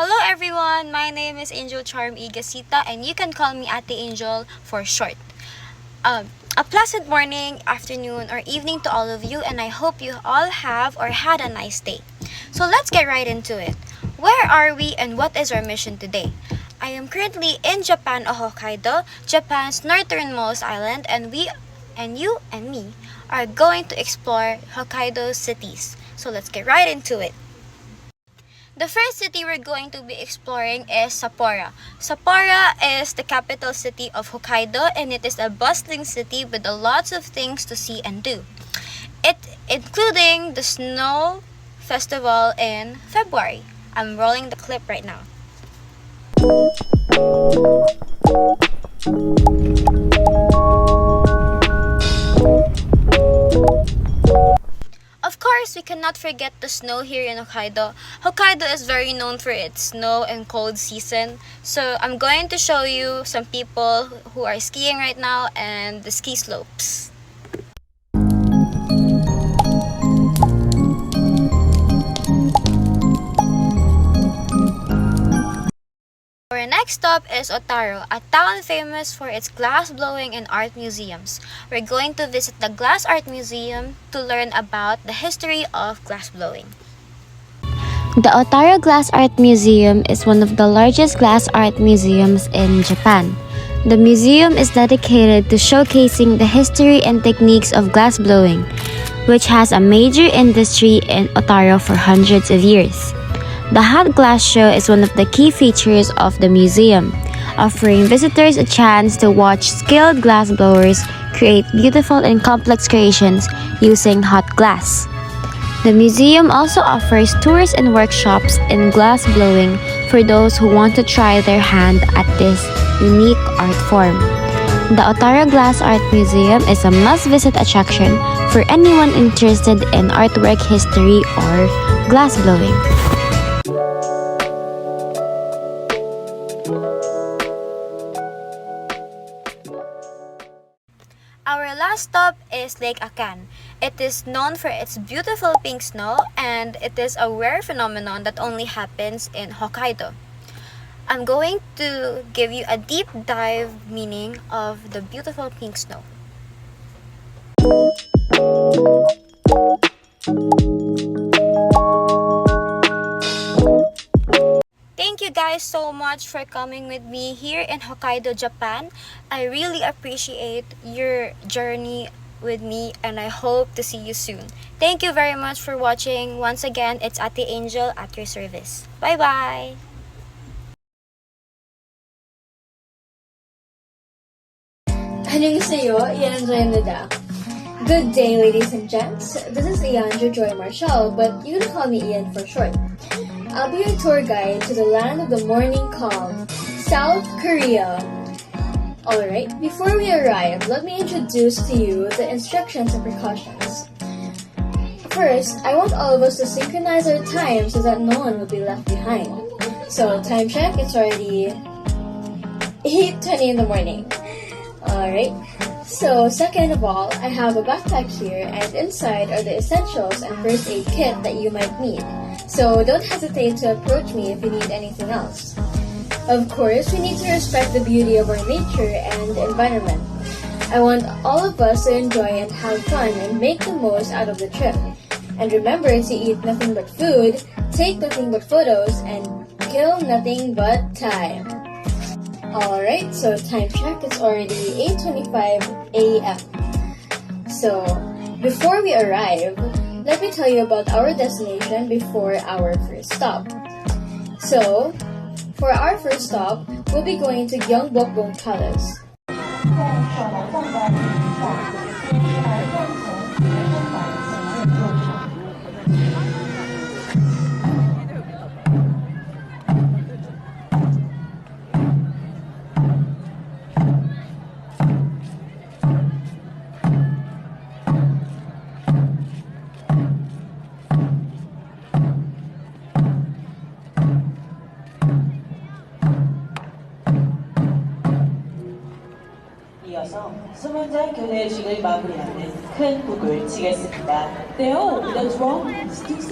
Hello everyone, my name is Angel Charm Igasita and you can call me Ate Angel for short. A pleasant morning, afternoon, or evening to all of you, and I hope you all have or had a nice day. So let's get right into it. Where are we and what is our mission today? I am currently in Japan, Hokkaido, Japan's northernmost island, and you and me are going to explore Hokkaido's cities. So let's get right into it. The first city we're going to be exploring is Sapporo. Sapporo is the capital city of Hokkaido and it is a bustling city with lots of things to see and do. Including the snow festival in February. I'm rolling the clip right now. Of course, we cannot forget the snow here in Hokkaido. Hokkaido is very known for its snow and cold season. So I'm going to show you some people who are skiing right now and the ski slopes. Our next stop is Otaru, a town famous for its glass blowing and art museums. We're going to visit the Glass Art Museum to learn about the history of glass blowing. The Otaru Glass Art Museum is one of the largest glass art museums in Japan. The museum is dedicated to showcasing the history and techniques of glass blowing, which has a major industry in Otaru for hundreds of years. The hot glass show is one of the key features of the museum, offering visitors a chance to watch skilled glass blowers create beautiful and complex creations using hot glass. The museum also offers tours and workshops in glass blowing for those who want to try their hand at this unique art form. The Otaru Glass Art Museum is a must-visit attraction for anyone interested in artwork history or glass blowing. Our last stop is Lake Akan. It is known for its beautiful pink snow and it is a rare phenomenon that only happens in Hokkaido. I'm going to give you a deep dive meaning of the beautiful pink snow. Thank you guys so much for coming with me here in Hokkaido, Japan. I really appreciate your journey with me and I hope to see you soon. Thank you very much for watching. Once again, it's Ate Angel at your service. Bye-bye! Annyeonghaseyo, Ian Joy. Good day, ladies and gents. This is Ian Joy Marshall, but you can call me Ian for short. I'll be your tour guide to the land of the morning calm, South Korea. Alright, before we arrive, let me introduce to you the instructions and precautions. First, I want all of us to synchronize our time so that no one will be left behind. So, time check, it's already 8:20 in the morning. Alright, so second of all, I have a backpack here and inside are the essentials and first aid kit that you might need. So don't hesitate to approach me if you need anything else. Of course, we need to respect the beauty of our nature and environment. I want all of us to enjoy and have fun and make the most out of the trip. And remember to eat nothing but food, take nothing but photos, and kill nothing but time. Alright, so time check, it's already 8:25 a.m. So, before we arrive, let me tell you about our destination before our first stop. So, for our first stop, we'll be going to Gyeongbokgung Palace. 이어서 수문장 교대식을 마무리하는 큰 북을 치겠습니다. Theo, the drum sticks.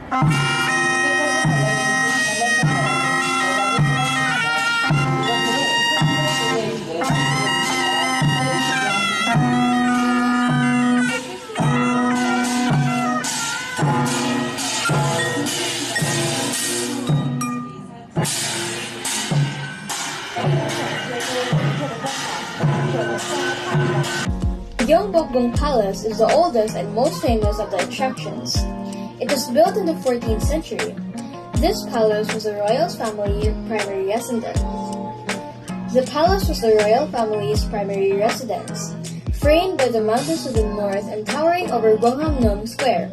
Gyeongbokgung Palace is the oldest and most famous of the attractions. It was built in the 14th century. This palace was the royal family's primary residence. The palace was the royal family's primary residence, framed by the mountains to the north and towering over Gwanghwamun Square.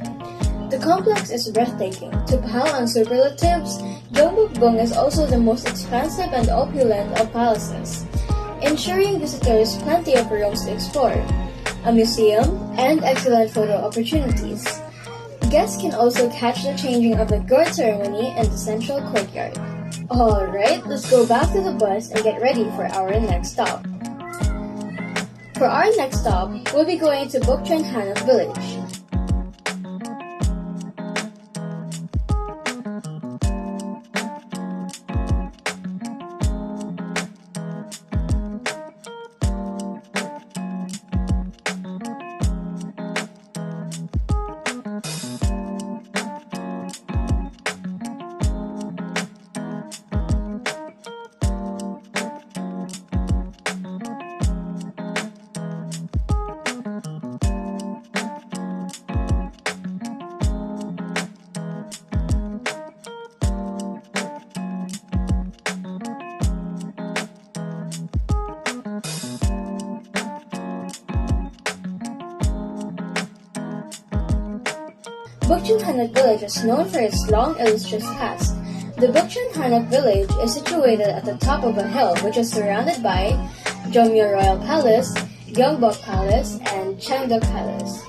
The complex is breathtaking. To pile on superlatives, Gyeongbokgung is also the most expansive and opulent of palaces, ensuring visitors plenty of rooms to explore, a museum, and excellent photo opportunities. Guests can also catch the changing of the guard ceremony in the central courtyard. Alright, let's go back to the bus and get ready for our next stop. For our next stop, we'll be going to Bukchon Hanok Village. Bukchon Hanok Village is known for its long illustrious past. The Bukchon Hanok Village is situated at the top of a hill which is surrounded by Jeonmyo Royal Palace, Gyeongbok Palace, and Changdeok Palace.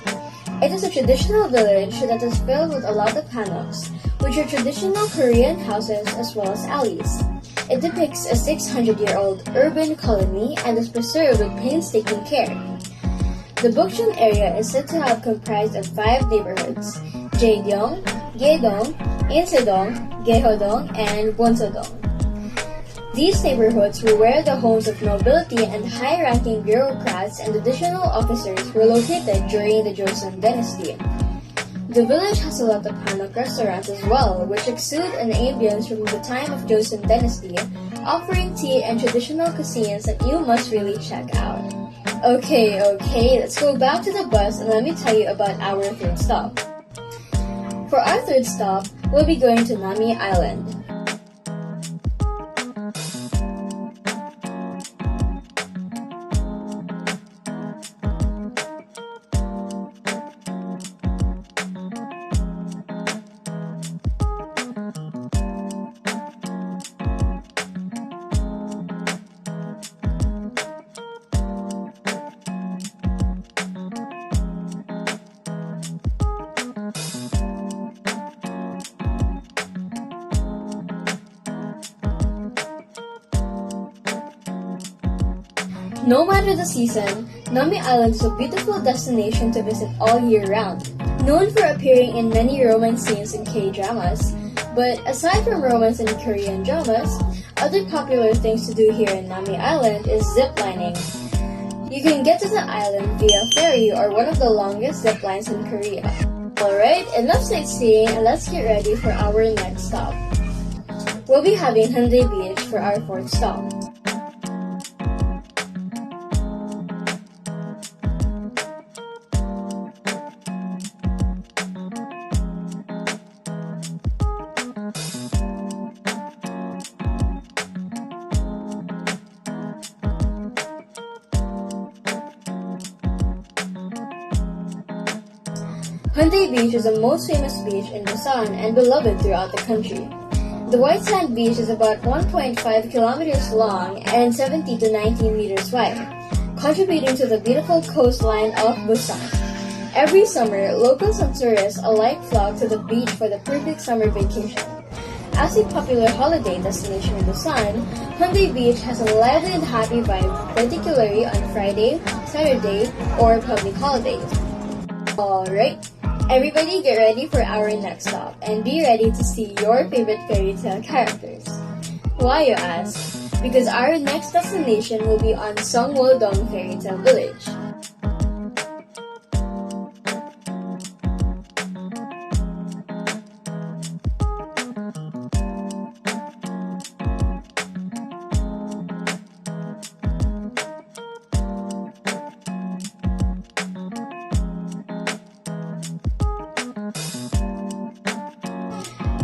It is a traditional village that is filled with a lot of hanoks, which are traditional Korean houses as well as alleys. It depicts a 600-year-old urban colony and is preserved with painstaking care. The Bukchon area is said to have comprised of 5 neighborhoods: Jaedong, Gaedong, Insedong, Gaehodong, and Wonsodong. These neighborhoods were where the homes of nobility and high-ranking bureaucrats and additional officers were located during the Joseon dynasty. The village has a lot of hanok restaurants as well, which exude an ambience from the time of Joseon dynasty, offering tea and traditional cuisines that you must really check out. Okay, let's go back to the bus and let me tell you about our third stop. For our third stop, we'll be going to Nami Island. No matter the season, Nami Island is a beautiful destination to visit all year round. Known for appearing in many romance scenes in K-dramas, but aside from romance and Korean dramas, other popular things to do here in Nami Island is ziplining. You can get to the island via ferry or one of the longest zip lines in Korea. Alright, enough sightseeing and let's get ready for our next stop. We'll be having Hyundai Beach for our fourth stop. Hyundai Beach is the most famous beach in Busan and beloved throughout the country. The white sand beach is about 1.5 kilometers long and 70 to 19 meters wide, contributing to the beautiful coastline of Busan. Every summer, locals and tourists alike flock to the beach for the perfect summer vacation. As a popular holiday destination in Busan, Hyundai Beach has a lively and happy vibe, particularly on Friday, Saturday, or public holidays. Alright, Everybody get ready for our next stop and be ready to see your favorite fairy tale characters. Why, you ask? Because our next destination will be on Songwo-dong Fairy Tale Village.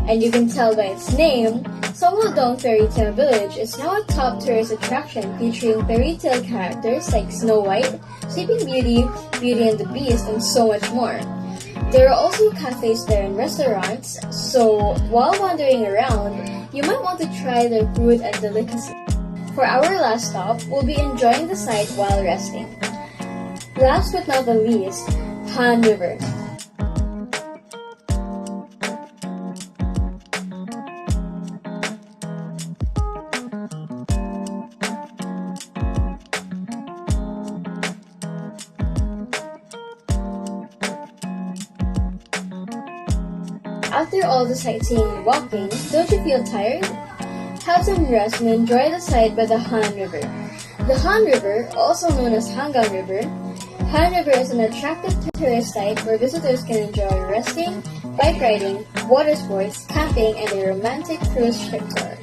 And you can tell by its name, Songwo-dong Fairy Tale Village is now a top tourist attraction featuring fairy tale characters like Snow White, Sleeping Beauty, Beauty and the Beast, and so much more. There are also cafes there and restaurants, so while wandering around, you might want to try their food and delicacies. For our last stop, we'll be enjoying the site while resting. Last but not the least, Han River. After all the sightseeing and walking, don't you feel tired? Have some rest and enjoy the sight by the Han River. The Han River, also known as Hangang River, Han River is an attractive tourist site where visitors can enjoy resting, bike riding, water sports, camping, and a romantic cruise ship tour.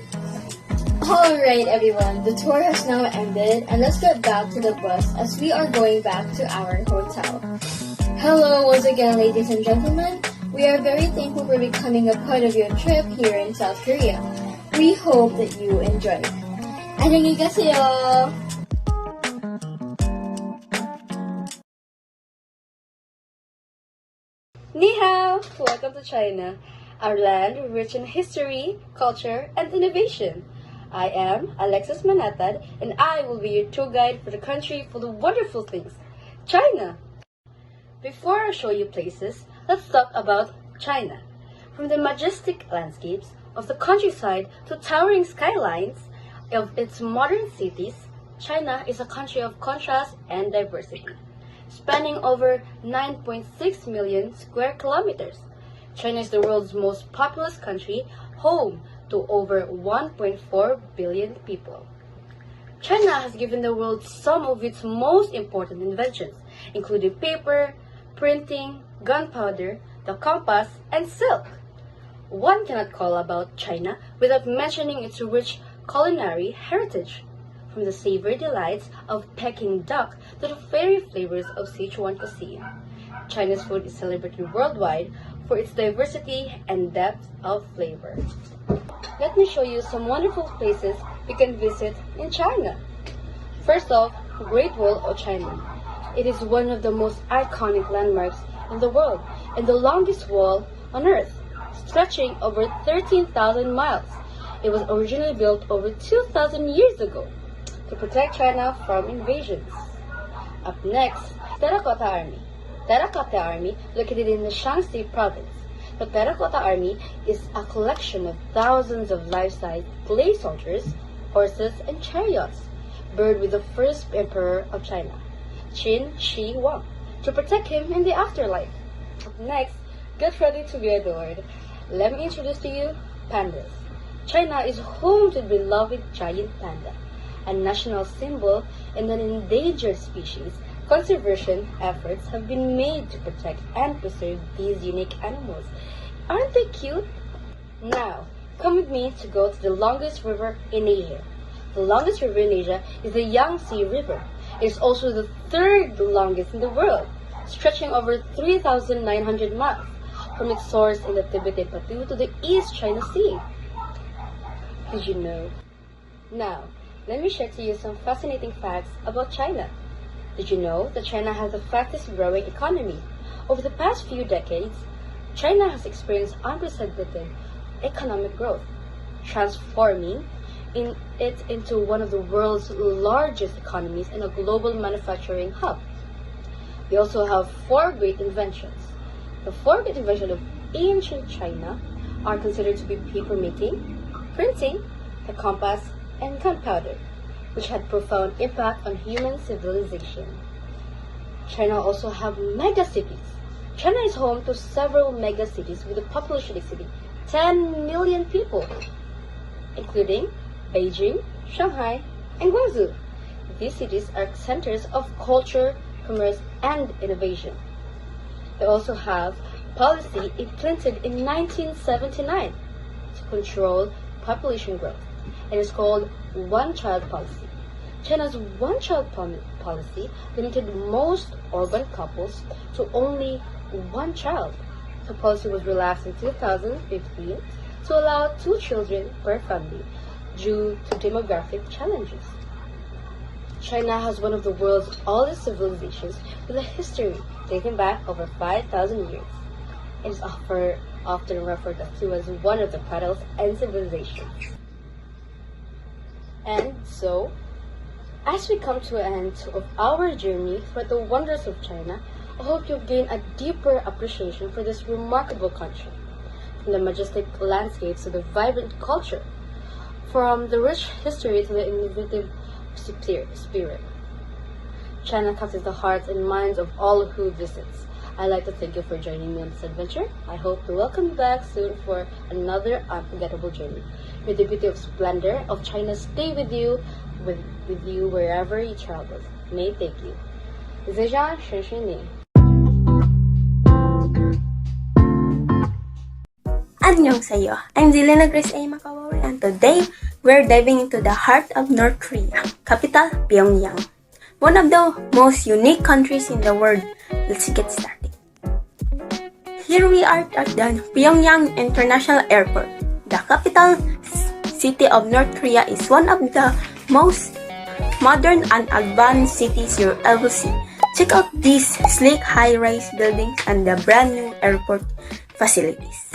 Alright everyone, the tour has now ended and let's get back to the bus as we are going back to our hotel. Hello once again ladies and gentlemen. We are very thankful for becoming a part of your trip here in South Korea. We hope that you enjoyed. 안녕히 가세요. Ni hao! Welcome to China, our land rich in history, culture, and innovation. I am Alexis Manatad, and I will be your tour guide for the country full of wonderful things, China. Before I show you places, let's talk about China. From the majestic landscapes of the countryside to towering skylines of its modern cities, China is a country of contrast and diversity. Spanning over 9.6 million square kilometers, China is the world's most populous country, home to over 1.4 billion people. China has given the world some of its most important inventions, including paper, printing, gunpowder, the compass, and silk. One cannot call about China without mentioning its rich culinary heritage, from the savory delights of Peking duck to the fairy flavors of Sichuan cuisine. China's food is celebrated worldwide for its diversity and depth of flavor. Let me show you some wonderful places you can visit in China. First off, Great Wall of China. It is one of the most iconic landmarks in the world and the longest wall on Earth, stretching over 13,000 miles. It was originally built over 2,000 years ago to protect China from invasions. Up next, Terracotta Army. Terracotta Army, located in the Shaanxi province. The Terracotta Army is a collection of thousands of life-size clay soldiers, horses, and chariots, buried with the first emperor of China, Qin Shi Huang, to protect him in the afterlife. Up next, get ready to be adored. Let me introduce to you pandas. China is home to the beloved giant panda, a national symbol and an endangered species. Conservation efforts have been made to protect and preserve these unique animals. Aren't they cute? Now, come with me to go to the longest river in Asia. The longest river in Asia is the Yangtze River. It is also the third longest in the world, stretching over 3,900 miles from its source in the Tibetan Plateau to the East China Sea. Did you know? Now, let me share to you some fascinating facts about China. Did you know that China has the fastest growing economy? Over the past few decades, China has experienced unprecedented economic growth, transforming it into one of the world's largest economies and a global manufacturing hub. We also have four great inventions. The four great inventions of ancient China are considered to be paper making, printing, the compass, and gunpowder, which had profound impact on human civilization. China also have mega cities, China is home to several mega cities with a population exceeding 10 million people, including Beijing, Shanghai, and Guangzhou. These cities are centers of culture, commerce, and innovation. They also have policy implemented in 1979 to control population growth. It is called one-child policy. China's one-child policy limited most urban couples to only one child. The policy was relaxed in 2015 to allow 2 children per family due to demographic challenges. China has one of the world's oldest civilizations with a history dating back over 5,000 years. It is often referred to as one of the cradles and civilizations. And so, as we come to an end of our journey through the wonders of China, I hope you'll gain a deeper appreciation for this remarkable country, from the majestic landscapes to the vibrant culture, from the rich history to the innovative spirit. China touches the hearts and minds of all who visits. I'd like to thank you for joining me on this adventure. I hope to welcome you back soon for another unforgettable journey. May the beauty of splendor of China stay with you wherever you travel. May thank you. 在家学习你。 Annyeonghaseyo, I'm Zelena Grace A. Makawari, and today we're diving into the heart of North Korea, capital Pyongyang, one of the most unique countries in the world. Let's get started. Here we are at the Pyongyang International Airport. The capital city of North Korea is one of the most modern and advanced cities you'll ever see. Check out these sleek high-rise buildings and the brand new airport facilities.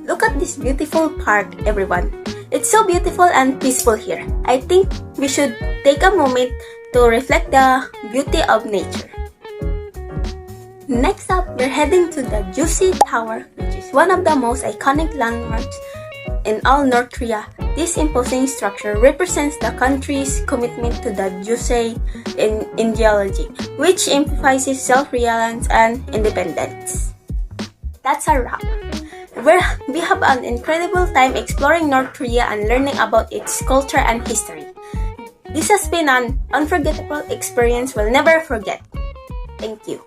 Look at this beautiful park, everyone. It's so beautiful and peaceful here. I think we should take a moment to reflect the beauty of nature. Next up, we're heading to the Jusi Tower, which is one of the most iconic landmarks in all North Korea. This imposing structure represents the country's commitment to the Jusei ideology, which emphasizes self-reliance and independence. That's a wrap. We have an incredible time exploring North Korea and learning about its culture and history. This has been an unforgettable experience we'll never forget. Thank you.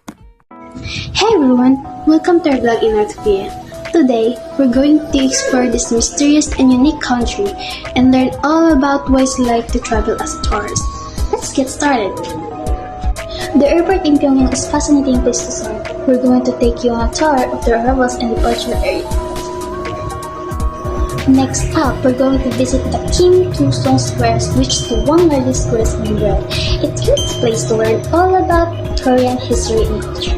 Hey everyone, welcome to our vlog in North Korea. Today, we're going to explore this mysterious and unique country and learn all about what it's like to travel as a tourist. Let's get started. The airport in Pyongyang is a fascinating place to start. We're going to take you on a tour of the arrivals and departure area. Next up, we're going to visit the Kim Il-sung Square, which is the one largest square in the world. It's a great place to learn all about Korean history and culture.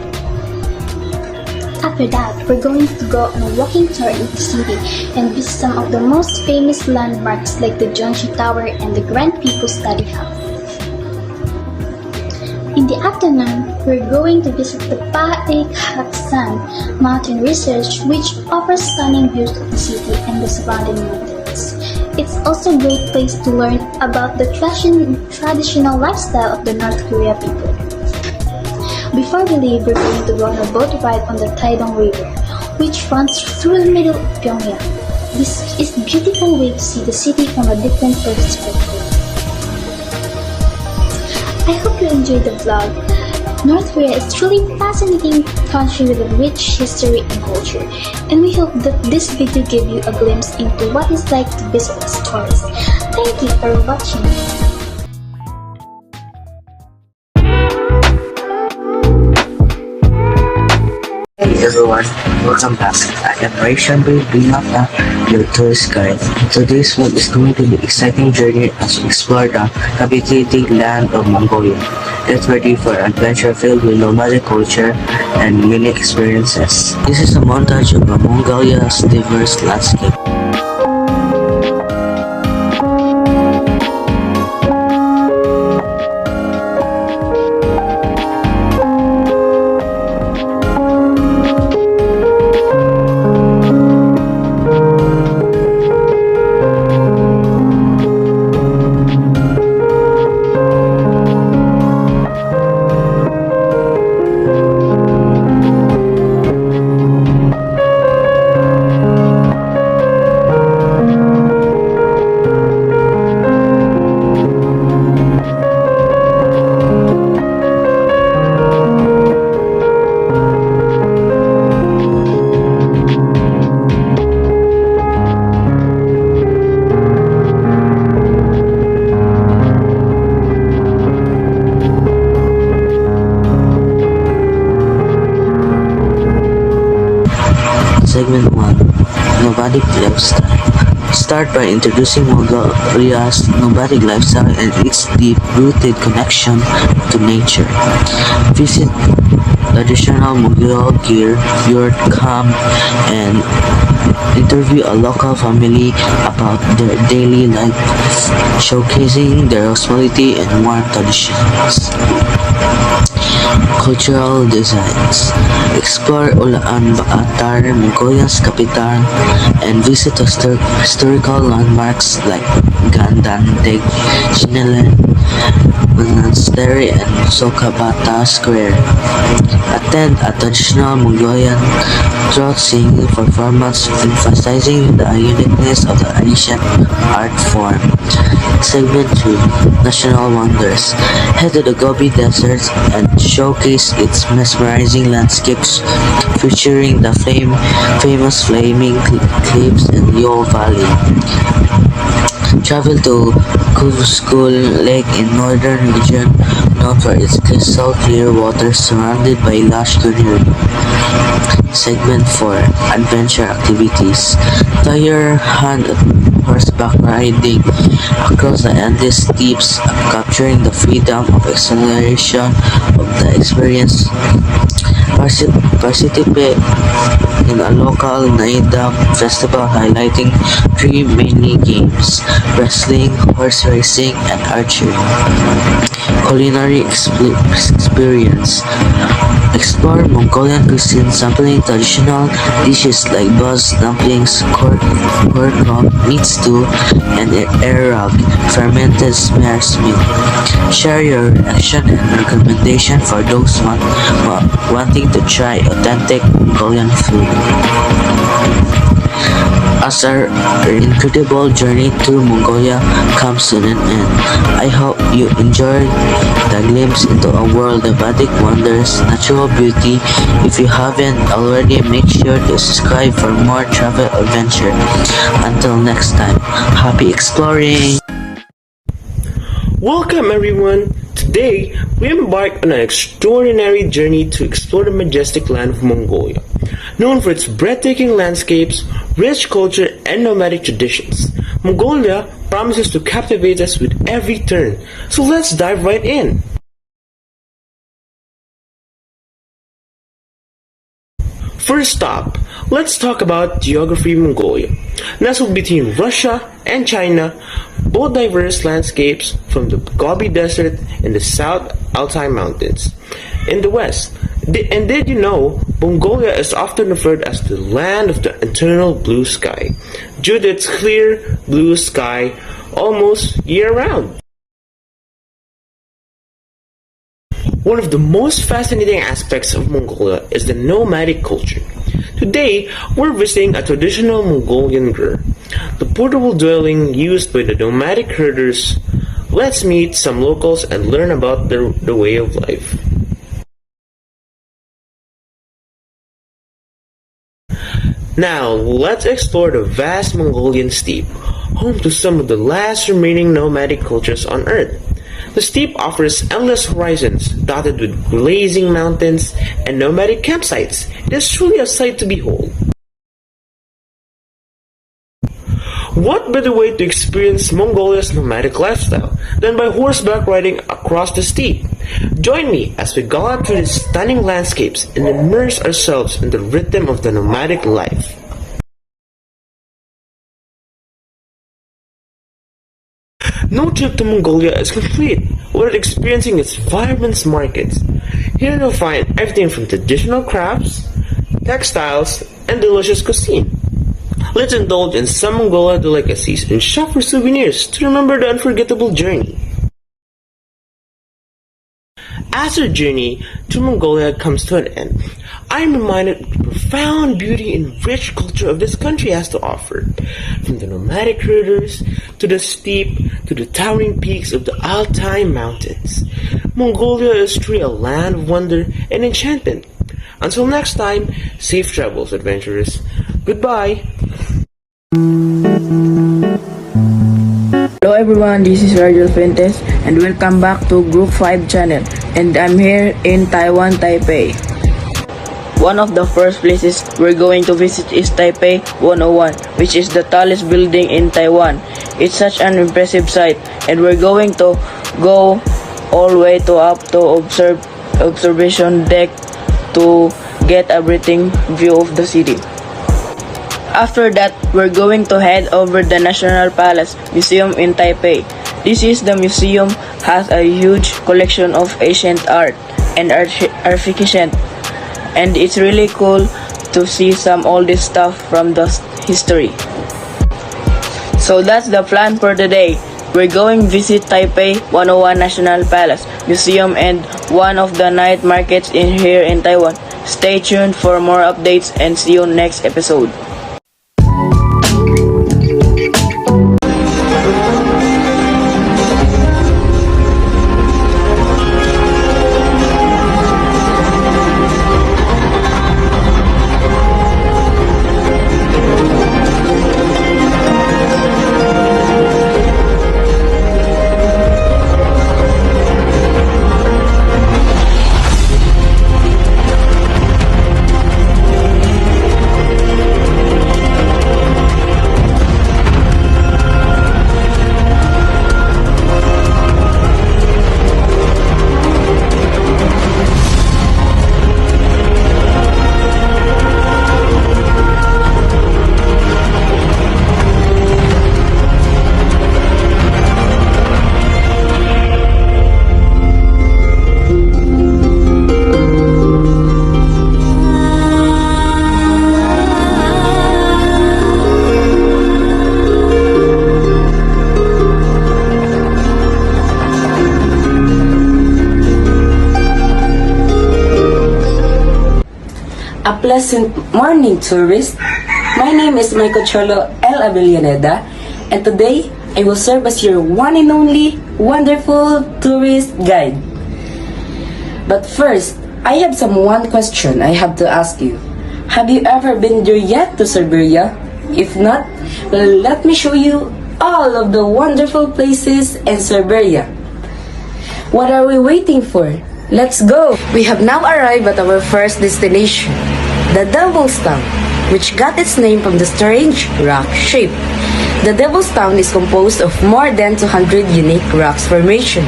After that, we're going to go on a walking tour in the city and visit some of the most famous landmarks like the Jeonju Tower and the Grand People's Study House. In the afternoon, we're going to visit the Baekaksan Mountain Research, which offers stunning views of the city and the surrounding mountains. It's also a great place to learn about the traditional lifestyle of the North Korea people. Before we leave, we're going to go on a boat ride on the Taedong River, which runs through the middle of Pyongyang. This is a beautiful way to see the city from a different perspective. I hope you enjoyed the vlog. North Korea is truly a fascinating country with a rich history and culture, and we hope that this video gave you a glimpse into what it's like to visit as tourists. Thank you for watching. Hey everyone, welcome back. I am Raishan Binata, your tourist guide. Today's vlog is going to be an exciting journey as we explore the captivating land of Mongolia. Get ready for an adventure filled with nomadic culture and unique experiences. This is a montage of Mongolia's diverse landscape. Segment 1, Nomadic Lifestyle. Start by introducing Mongolia's nomadic lifestyle and its deep-rooted connection to nature. Visit traditional Mongol gear, yurt camp, and interview a local family about their daily life, showcasing their hospitality and warm traditions. Cultural designs. Explore Ulaanbaatar, Mongolia's capital, and visit historical landmarks like Gandandeg, Shinelen, Monastery, and Sokabata Square. Attend a traditional Mongolian throat singing performance emphasizing the uniqueness of the ancient art form. Segment 2, National Wonders. Head to the Gobi Desert and showcase its mesmerizing landscapes featuring the famous flaming cliffs and Yeo Valley. Travel to Kuzgul Lake in northern region, known for its crystal clear waters surrounded by lush greenery. Segment 4, Adventure Activities. Try your hand at horseback riding across the endless steeps, capturing the freedom of acceleration of the experience. Participate in a local Naidam festival highlighting 3 mini games: wrestling, horse racing, and archery. Culinary experience. Explore Mongolian cuisine, sampling traditional dishes like buzz dumplings, pork rump, meat stew, and erag, fermented mare's milk. Share your reaction and recommendation for those wanting to try authentic Mongolian food. As our incredible journey through Mongolia comes to an end, I hope you enjoyed the glimpse into a world of nomadic wonders, natural beauty. If you haven't already, make sure to subscribe for more travel adventure. Until next time, happy exploring! Welcome everyone! Today, we embark on an extraordinary journey to explore the majestic land of Mongolia. Known for its breathtaking landscapes, rich culture, and nomadic traditions, Mongolia promises to captivate us with every turn. So let's dive right in! First stop, let's talk about geography of Mongolia. Nestled between Russia and China, both diverse landscapes from the Gobi Desert in the South Altai Mountains in the west. And did you know, Mongolia is often referred as the land of the eternal blue sky, due to its clear blue sky almost year-round. One of the most fascinating aspects of Mongolia is the nomadic culture. Today, we're visiting a traditional Mongolian ger, the portable dwelling used by the nomadic herders. Let's meet some locals and learn about their way of life. Now, let's explore the vast Mongolian steppe, home to some of the last remaining nomadic cultures on Earth. The steppe offers endless horizons, dotted with blazing mountains and nomadic campsites. It is truly a sight to behold. What better way to experience Mongolia's nomadic lifestyle than by horseback riding across the steppe? Join me as we gallop through these stunning landscapes and immerse ourselves in the rhythm of the nomadic life. No trip to Mongolia is complete without experiencing its vibrant markets. Here you'll find everything from traditional crafts, textiles, and delicious cuisine. Let's indulge in some Mongolia delicacies and shop for souvenirs to remember the unforgettable journey. As our journey to Mongolia comes to an end, I am reminded of the profound beauty and rich culture of this country has to offer. From the nomadic herders, to the steppe, to the towering peaks of the Altai Mountains. Mongolia is truly a land of wonder and enchantment. Until next time, safe travels, adventurers. Goodbye! Hello everyone, this is Virgil Fuentes and welcome back to Group 5 channel, and I'm here in Taiwan, Taipei. one of the first places we're going to visit is Taipei 101, which is the tallest building in Taiwan. It's such an impressive sight, and we're going to go all the way to up to observation deck to get everything view of the city. After that, we're going to head over the National Palace Museum in Taipei. This is the museum has a huge collection of ancient art and artification, and it's really cool to see some oldest stuff from the history. So that's the plan for today. We're going visit Taipei 101 National Palace Museum and one of the night markets in here in Taiwan. Stay tuned for more updates and see you next episode. A pleasant morning, tourists. My name is Michael Cholo L. Avellaneda, and today I will serve as your one and only wonderful tourist guide. But first, I have one question I have to ask you. Have you ever been there yet to Siberia? If not, well, let me show you all of the wonderful places in Siberia. What are we waiting for? Let's go! We have now arrived at our first destination, the Devil's Town, which got its name from the strange rock shape. The Devil's Town is composed of more than 200 unique rocks formation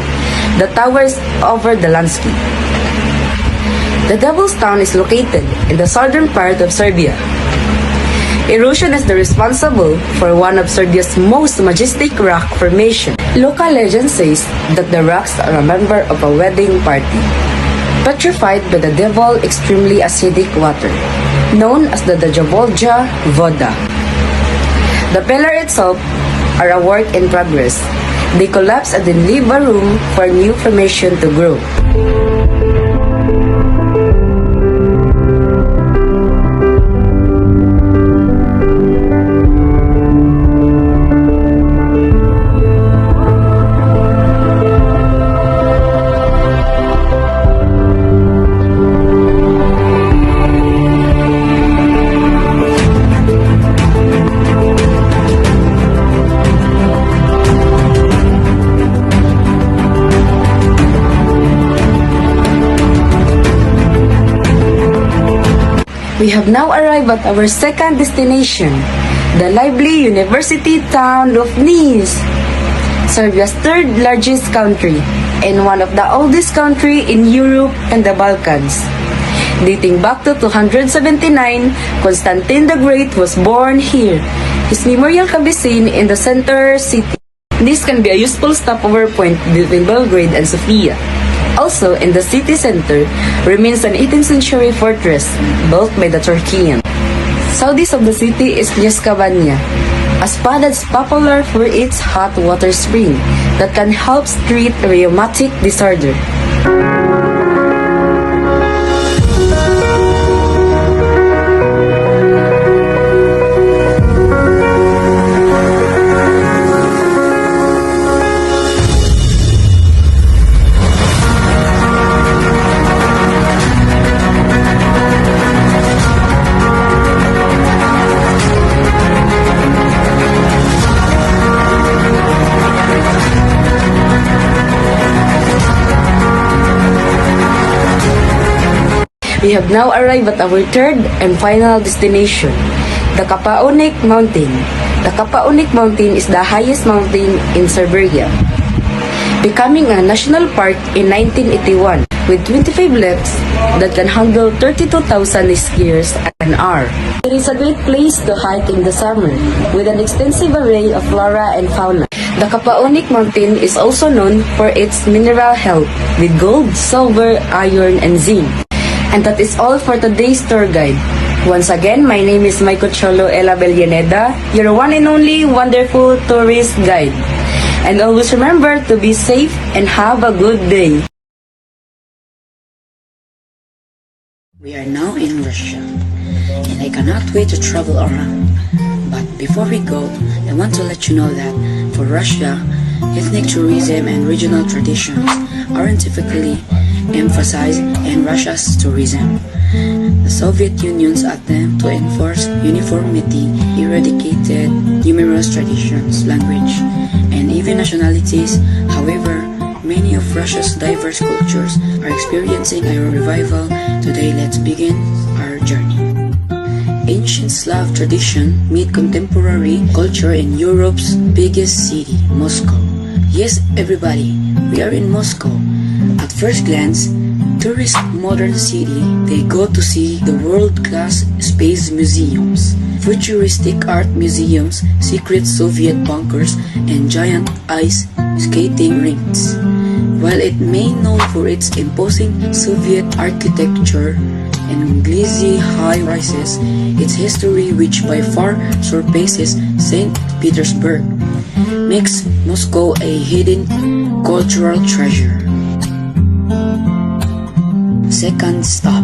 that towers over the landscape. The Devil's Town is located in the southern part of Serbia. Erosion is the responsible for one of Serbia's most majestic rock formation. Local legend says that the rocks are a member of a wedding party, petrified by the devil extremely acidic water, known as the Djavolja Voda. The pillar itself are a work in progress. They collapse and then leave a room for new formation to grow. We have now arrived at our second destination, the lively university town of Nice, Serbia's third largest country and one of the oldest country in Europe and the Balkans. Dating back to 279, Constantine the Great was born here. His memorial can be seen in the center city. This can be a useful stopover point between Belgrade and Sofia. Also, in the city center remains an 18th century fortress built by the Turkians. Southeast of the city is Nyeskavanya, a spot that's popular for its hot water spring that can help treat rheumatic disorder. We have now arrived at our third and final destination, the Kapaonik Mountain. The Kapaonik Mountain is the highest mountain in Siberia, becoming a national park in 1981 with 25 lifts that can handle 32,000 skiers an hour. It is a great place to hike in the summer with an extensive array of flora and fauna. The Kapaonik Mountain is also known for its mineral health with gold, silver, iron, and zinc. And that is all for today's tour guide. Once again, my name is Maiko Cholo Ella Bellaneda, your one and only wonderful tourist guide. And always remember to be safe and have a good day. We are now in Russia, and I cannot wait to travel around. But before we go, I want to let you know that for Russia, ethnic tourism and regional traditions aren't typically emphasized in Russia's tourism. The Soviet Union's attempt to enforce uniformity eradicated numerous traditions, language, and even nationalities. However, many of Russia's diverse cultures are experiencing a revival. Today, let's begin our journey. Ancient Slav tradition meet contemporary culture in Europe's biggest city, Moscow. Yes, everybody, we are in Moscow. At first glance, tourist modern city, they go to see the world-class space museums, futuristic art museums, secret Soviet bunkers, and giant ice skating rinks. While it may known for its imposing Soviet architecture and glazzy high-rises, its history, which by far surpasses St. Petersburg, makes Moscow a hidden cultural treasure. Second stop,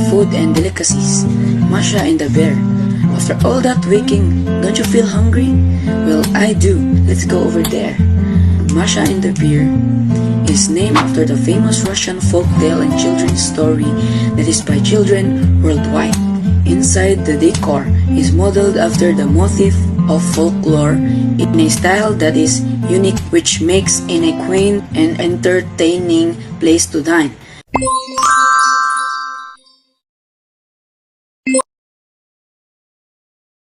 food and delicacies. Masha and the bear. After all that waking, don't you feel hungry? Well, I do. Let's go over there. Masha and the bear is named after the famous Russian folk tale and children's story that is by children worldwide. Inside, the decor is modeled after the motif of folklore in a style that is unique, which makes it a quaint and entertaining place to dine.